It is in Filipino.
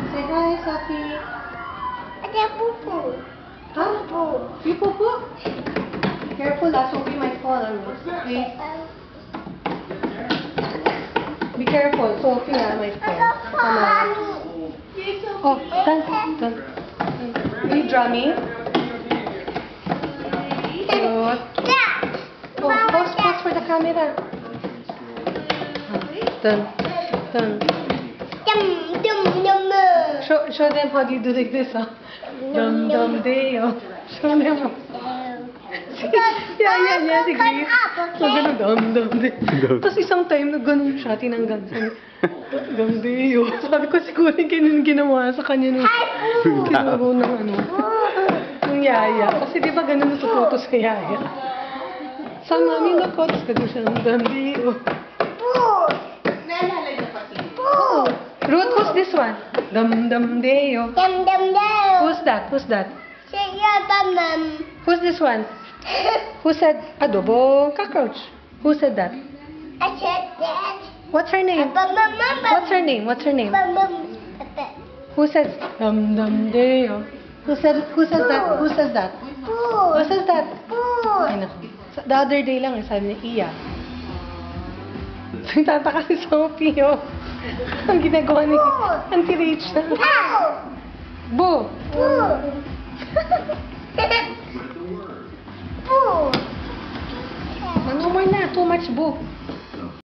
Say hi, Sophie. Huh? You poo-poo? Careful, Sophie might fall. Please. Be careful, Sophie might fall. Come on. Oh, done. Are you drumming? Good. Oh, pose for the camera. Done. Show them how do you do like this, huh? Dum dum deo. Show them. Yeah, si Grace. So, gano'n, dum deo. Tapos isang time na gano'n siya, tinanggal. Dum deo. Sabi ko siguro yung ginawa sa kanya nung tinuro ng ng yaya. Kasi di ba gano'n natututo sa yaya? Sa mami na ko, tapos gano'n siya ng dum deo. Ruth, who's this one? Dum dum deo. Who's that? Who's this one? Who said adobo cockroach? Who said that? I said that. What's her name? What's her name? Who says dum dum deo? Who says that? Who says that? Who says that? Ay, naku. The other day lang, sabi ni Iya. Tataka si Sophie, oh. Ang ginagawa ni Auntie Rachel. Boo! No more na. Too much boo.